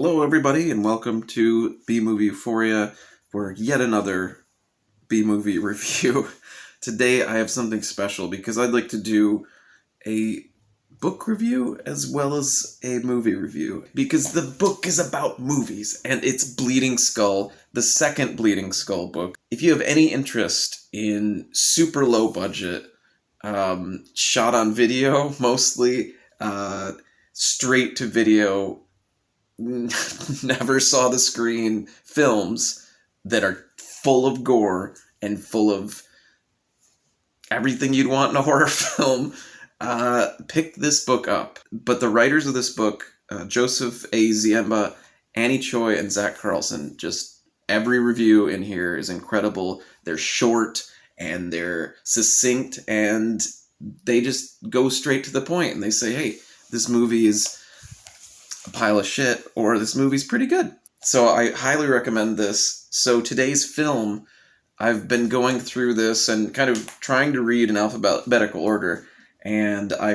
Hello, everybody, and welcome to B-Movie Euphoria for yet another B-Movie review. Today I have something special because I'd like to do a book review as well as a movie review, because the book is about movies, and it's Bleeding Skull, the second Bleeding Skull book. If you have any interest in super low budget, shot on video mostly, straight to video, never saw the screen films that are full of gore and full of everything you'd want in a horror film, pick this book up. But the writers of this book, Joseph A. Ziemba, Annie Choi, and Zach Carlson, just every review in here is incredible. They're short and they're succinct and they just go straight to the point and they say, hey, this movie is a pile of shit, or this movie's pretty good. So I highly recommend this. So today's film, I've been going through this and kind of trying to read in alphabetical order, and I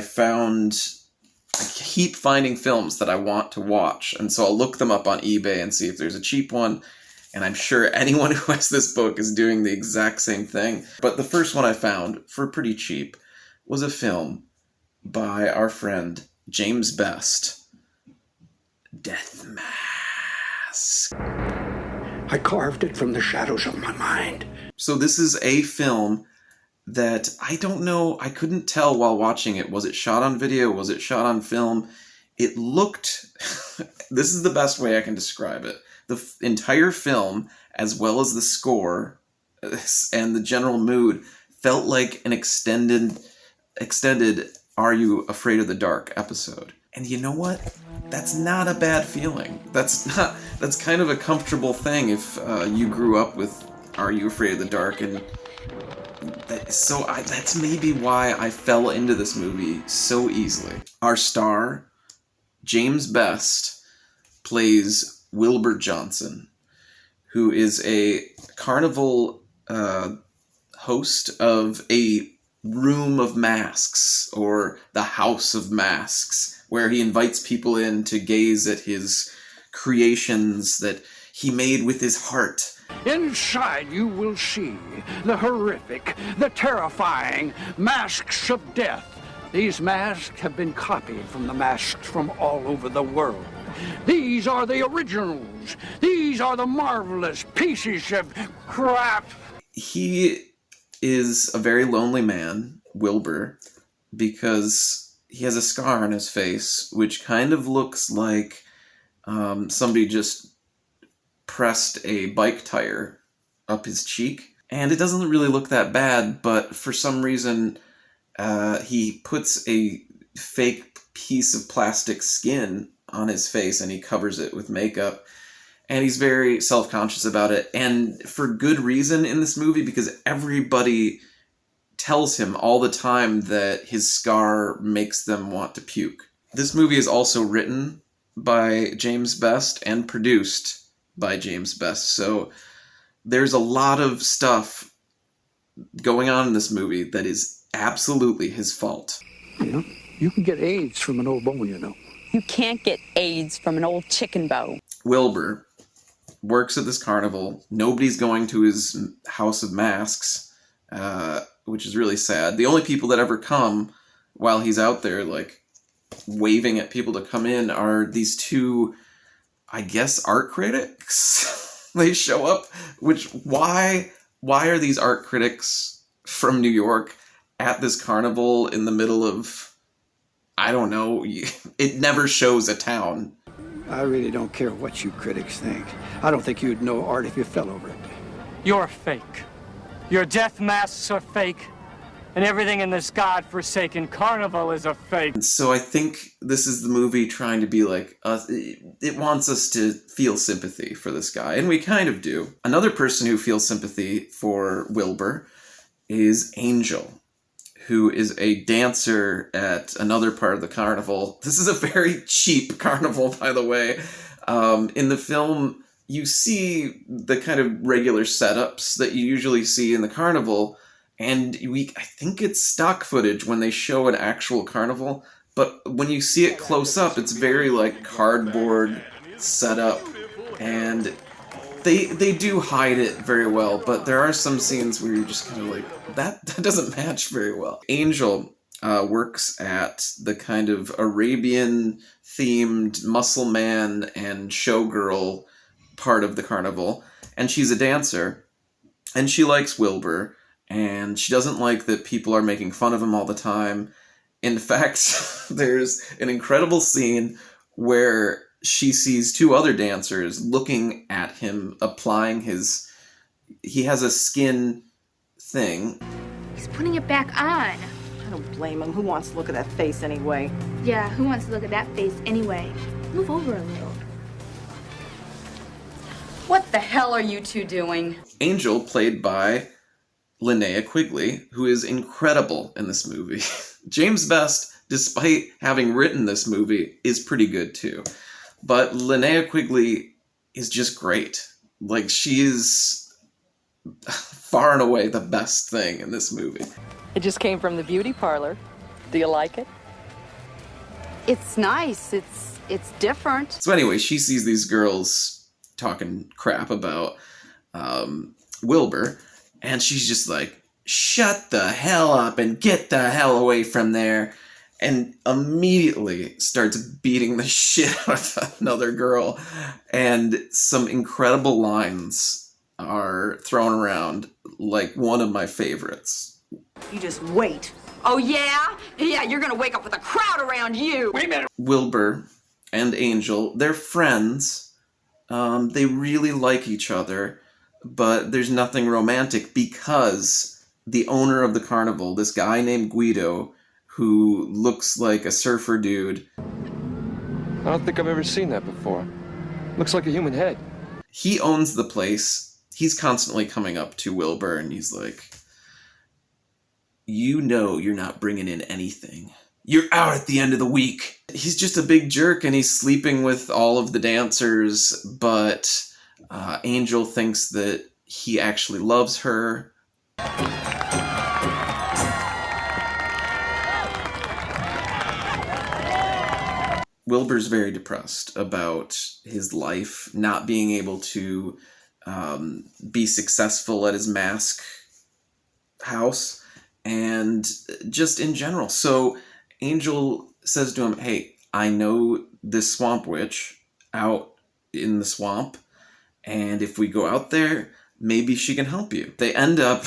keep finding films that I want to watch, and so I'll look them up on eBay and see if there's a cheap one, and I'm sure anyone who has this book is doing the exact same thing. But the first one I found, for pretty cheap, was a film by our friend James Best, Death Mask. I carved it from the shadows of my mind. So this is a film that I don't know, I couldn't tell while watching it. Was it shot on video? Was it shot on film? It looked, this is the best way I can describe it. The entire film, as well as the score and the general mood, felt like an extended Are You Afraid of the Dark episode. And you know what? That's not a bad feeling. That's kind of a comfortable thing if you grew up with Are You Afraid of the Dark, and that's maybe why I fell into this movie so easily. Our star, James Best, plays Wilbur Johnson, who is a carnival host of a room of masks, or the House of Masks, where he invites people in to gaze at his creations that he made with his heart. Inside you will see the horrific, the terrifying masks of death. These masks have been copied from the masks from all over the world. These are the originals. These are the marvelous pieces of crap. He is a very lonely man, Wilbur, because he has a scar on his face, which kind of looks like somebody just pressed a bike tire up his cheek. And it doesn't really look that bad, but for some reason, he puts a fake piece of plastic skin on his face and he covers it with makeup. And he's very self-conscious about it, and for good reason in this movie, because everybody tells him all the time that his scar makes them want to puke. This movie is also written by James Best and produced by James Best, so there's a lot of stuff going on in this movie that is absolutely his fault. You know, you can get AIDS from an old bone, you know. You can't get AIDS from an old chicken bow. Wilbur works at this carnival. Nobody's going to his House of Masks, which is really sad. The only people that ever come while he's out there, like, waving at people to come in are these two, I guess, art critics. They show up, which, why are these art critics from New York at this carnival in the middle of, I don't know, it never shows a town. I really don't care what you critics think. I don't think you'd know art if you fell over it. You're fake. Your death masks are fake, and everything in this godforsaken carnival is a fake. So I think this is the movie trying to be like, it wants us to feel sympathy for this guy, and we kind of do. Another person who feels sympathy for Wilbur is Angel, who is a dancer at another part of the carnival. This is a very cheap carnival, by the way. In the film, you see the kind of regular setups that you usually see in the carnival, and I think it's stock footage when they show an actual carnival, but when you see it close up, it's very like cardboard set up, and they do hide it very well, but there are some scenes where you're just kind of like, that doesn't match very well. Angel works at the kind of Arabian-themed muscle man and showgirl part of the carnival, and she's a dancer, and she likes Wilbur, and she doesn't like that people are making fun of him all the time. In fact, there's an incredible scene where she sees two other dancers looking at him applying he has a skin thing. He's putting it back on. I don't blame him. Who wants to look at that face anyway? Yeah, who wants to look at that face anyway? Move over a little. What the hell are you two doing? Angel, played by Linnea Quigley, who is incredible in this movie. James Best, despite having written this movie, is pretty good too. But Linnea Quigley is just great. Like, she is far and away the best thing in this movie. It just came from the beauty parlor. Do you like it? It's nice. It's different. So anyway, she sees these girls talking crap about Wilbur, and she's just like, shut the hell up and get the hell away from there, and immediately starts beating the shit out of another girl, and some incredible lines are thrown around, like one of my favorites. You just wait. Oh, yeah? Yeah, you're gonna wake up with a crowd around you. Wait a minute. Wilbur and Angel, they're friends. They really like each other, but there's nothing romantic because the owner of the carnival, this guy named Guido, who looks like a surfer dude. I don't think I've ever seen that before. Looks like a human head. He owns the place. He's constantly coming up to Wilbur and he's like, you know you're not bringing in anything. You're out at the end of the week. He's just a big jerk and he's sleeping with all of the dancers, but Angel thinks that he actually loves her. Wilbur's very depressed about his life, not being able to be successful at his mask house, and just in general. So Angel says to him, hey, I know this swamp witch out in the swamp, and if we go out there, maybe she can help you. They end up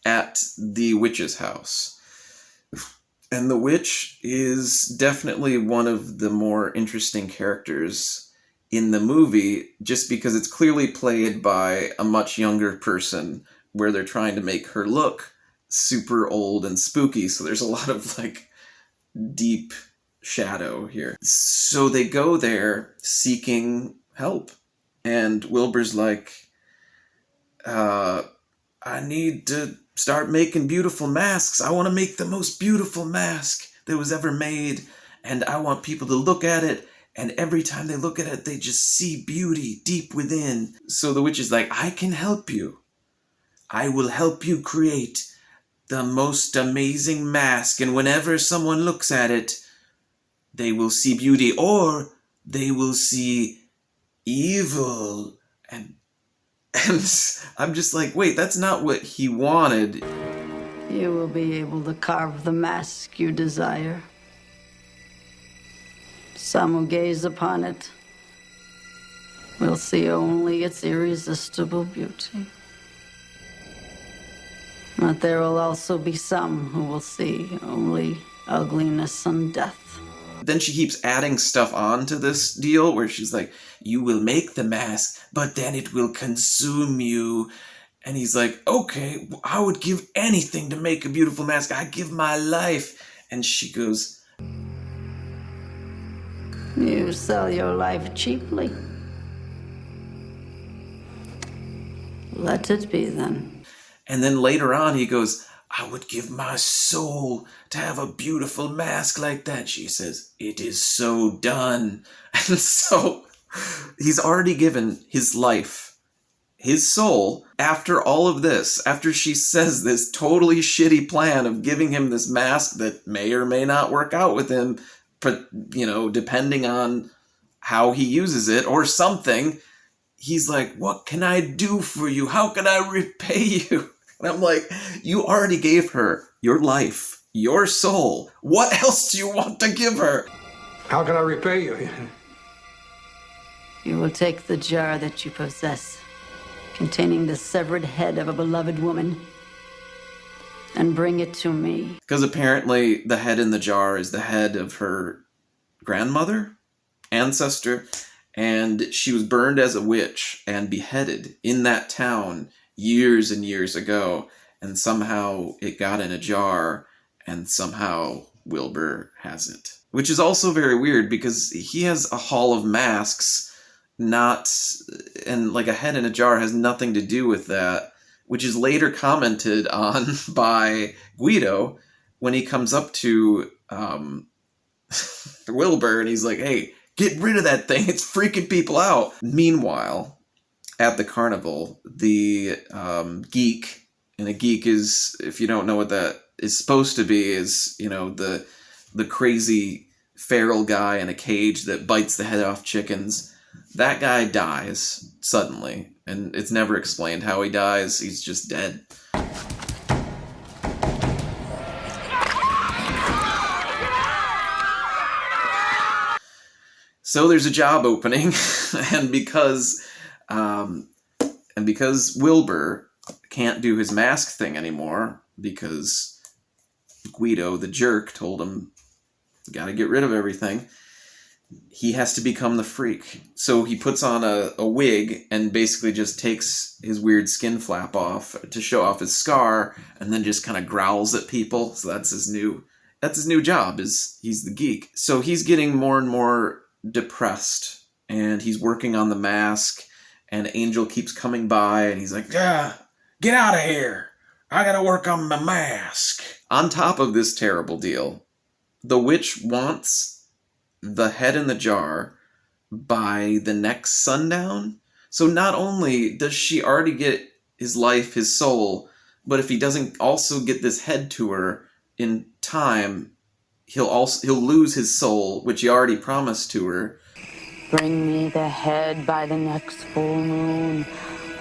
at the witch's house. And the witch is definitely one of the more interesting characters in the movie, just because it's clearly played by a much younger person, where they're trying to make her look super old and spooky. So there's a lot of like deep shadow here. So they go there seeking help. And Wilbur's like, I need to start making beautiful masks. I want to make the most beautiful mask that was ever made. And I want people to look at it, and every time they look at it, they just see beauty deep within. So the witch is like, I can help you. I will help you create the most amazing mask. And whenever someone looks at it, they will see beauty, or they will see evil. And I'm just like, wait, that's not what he wanted. You will be able to carve the mask you desire. Some who gaze upon it will see only its irresistible beauty. But there will also be some who will see only ugliness and death. Then she keeps adding stuff on to this deal where she's like, you will make the mask, but then it will consume you. And he's like, okay, I would give anything to make a beautiful mask. I'd give my life. And she goes, You sell your life cheaply. Let it be then. And then later on he goes, I would give my soul to have a beautiful mask like that. She says, it is so done. And so he's already given his life, his soul, after all of this, after she says this totally shitty plan of giving him this mask that may or may not work out with him, but, you know, depending on how he uses it or something. He's like, what can I do for you? How can I repay you? And I'm like, you already gave her your life, your soul. What else do you want to give her? How can I repay you? You will take the jar that you possess, containing the severed head of a beloved woman, and bring it to me. Because apparently the head in the jar is the head of her grandmother, ancestor, and she was burned as a witch and beheaded in that town years and years ago, and somehow it got in a jar, and somehow Wilbur has it. Which is also very weird, because he has a hall of masks, and like a head in a jar has nothing to do with that, which is later commented on by Guido when he comes up to Wilbur, and he's like, hey, get rid of that thing, it's freaking people out. Meanwhile, at the carnival, the geek, and a geek is, if you don't know what that is supposed to be, is, you know, the crazy feral guy in a cage that bites the head off chickens. That guy dies suddenly, and it's never explained how he dies. He's just dead. So there's a job opening, and because Wilbur can't do his mask thing anymore, because Guido, the jerk, told him, gotta get rid of everything, he has to become the freak. So he puts on a wig and basically just takes his weird skin flap off to show off his scar, and then just kind of growls at people. So that's his new job, is he's the geek. So he's getting more and more depressed, and he's working on the mask, and Angel keeps coming by, and he's like, get out of here, I gotta work on my mask. On top of this terrible deal, the witch wants the head in the jar by the next sundown. So not only does she already get his life, his soul, but if he doesn't also get this head to her in time, he'll lose his soul, which he already promised to her. Bring me the head by the next full moon,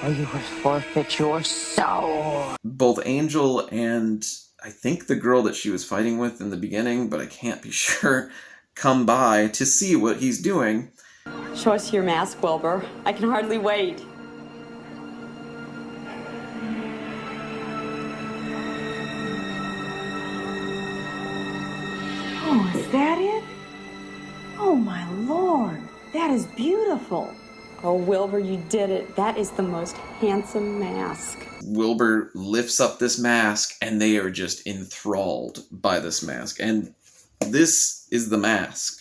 or you will forfeit your soul. Both Angel and I think the girl that she was fighting with in the beginning, but I can't be sure, come by to see what he's doing. Show us your mask, Wilbur. I can hardly wait. Oh, is that it? Oh, my Lord. That is beautiful. Oh, Wilbur, you did it. That is the most handsome mask. Wilbur lifts up this mask, and they are just enthralled by this mask. And this is the mask.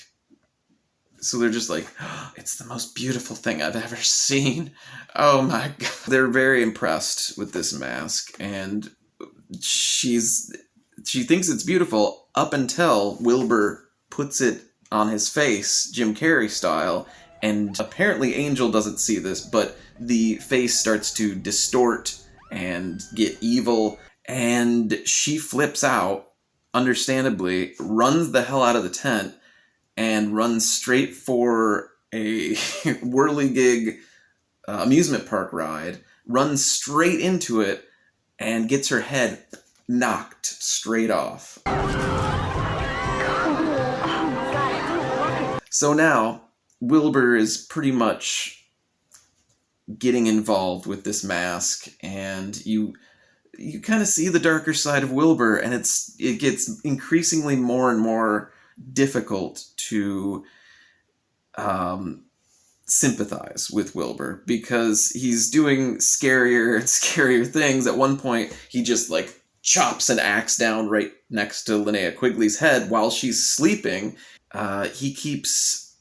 So they're just like, oh, it's the most beautiful thing I've ever seen. Oh my God. They're very impressed with this mask, and she thinks it's beautiful up until Wilbur puts it on his face, Jim Carrey style, and apparently Angel doesn't see this, but the face starts to distort and get evil, and she flips out, understandably, runs the hell out of the tent, and runs straight for a whirligig amusement park ride, runs straight into it, and gets her head knocked straight off. So now, Wilbur is pretty much getting involved with this mask, and you kind of see the darker side of Wilbur, and it gets increasingly more and more difficult to sympathize with Wilbur, because he's doing scarier and scarier things. At one point, he just like chops an axe down right next to Linnea Quigley's head while she's sleeping. He keeps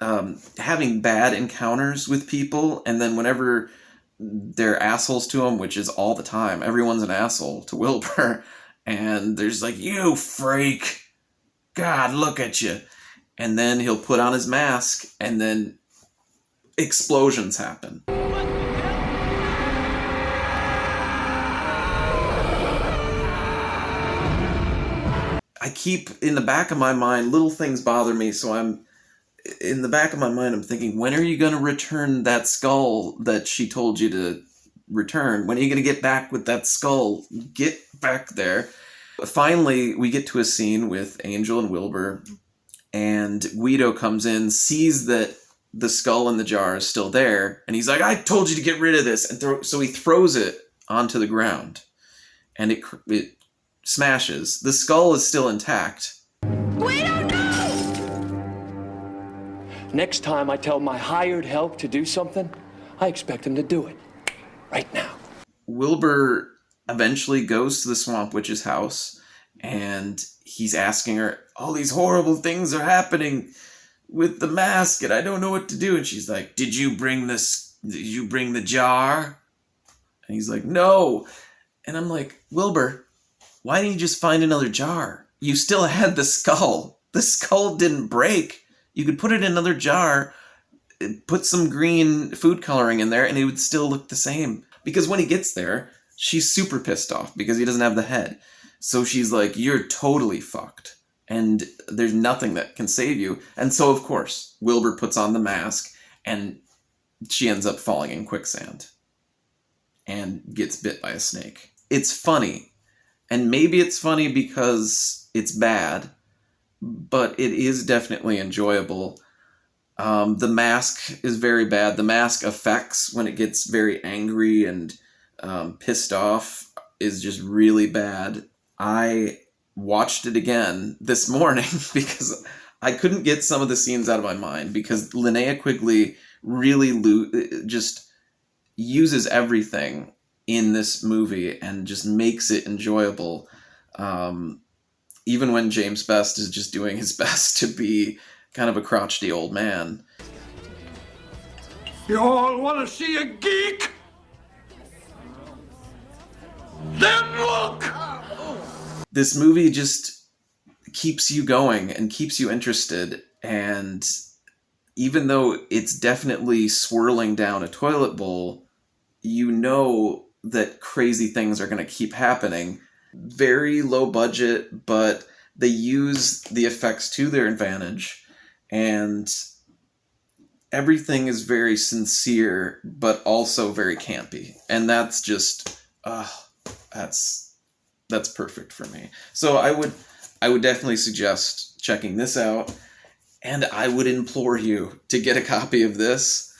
having bad encounters with people, and then whenever they're assholes to him, which is all the time, everyone's an asshole to Wilbur, and there's like, you freak, God, look at you. And then he'll put on his mask, and then explosions happen. I keep in the back of my mind, little things bother me, so I'm in the back of my mind, I'm thinking, when are you going to return that skull that she told you to return? When are you going to get back with that skull? Get back there. Finally, we get to a scene with Angel and Wilbur, and Guido comes in, sees that the skull in the jar is still there, and he's like, I told you to get rid of this. And so he throws it onto the ground, and it smashes. The skull is still intact. Guido, no! Next time I tell my hired help to do something, I expect him to do it. Right now. Wilbur eventually goes to the Swamp Witch's house, and he's asking her, all these horrible things are happening with the mask, and I don't know what to do. And she's like, did you bring the jar? And he's like, no. And I'm like, Wilbur, why didn't you just find another jar? You still had the skull. The skull didn't break. You could put it in another jar, put some green food coloring in there, and it would still look the same. Because when he gets there, she's super pissed off because he doesn't have the head. So she's like, you're totally fucked, and there's nothing that can save you. And so, of course, Wilbur puts on the mask, and she ends up falling in quicksand and gets bit by a snake. It's funny, and maybe it's funny because it's bad, but it is definitely enjoyable. The mask is very bad. The mask effects when it gets very angry and pissed off is just really bad. I watched it again this morning because I couldn't get some of the scenes out of my mind, because Linnea Quigley really just uses everything in this movie and just makes it enjoyable. Even when James Best is just doing his best to be kind of a crotchety old man. You all want to see a geek? Then look! This movie just keeps you going and keeps you interested, and even though it's definitely swirling down a toilet bowl, you know that crazy things are going to keep happening. Very low budget, but they use the effects to their advantage, and everything is very sincere, but also very campy. And that's just, that's perfect for me. So I would definitely suggest checking this out, and I would implore you to get a copy of this,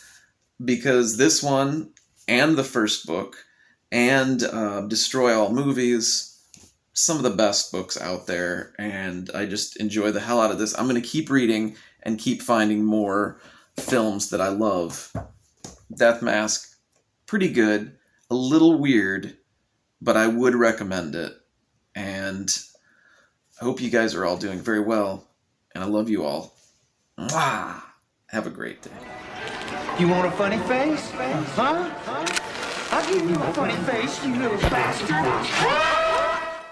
because this one and the first book and Destroy All Movies, some of the best books out there, and I just enjoy the hell out of this. I'm going to keep reading and keep finding more films that I love. Death Mask, pretty good, a little weird, but I would recommend it. And I hope you guys are all doing very well, and I love you all. Mwah! Have a great day. You want a funny face? Huh? I'll give you a funny face, you little bastard.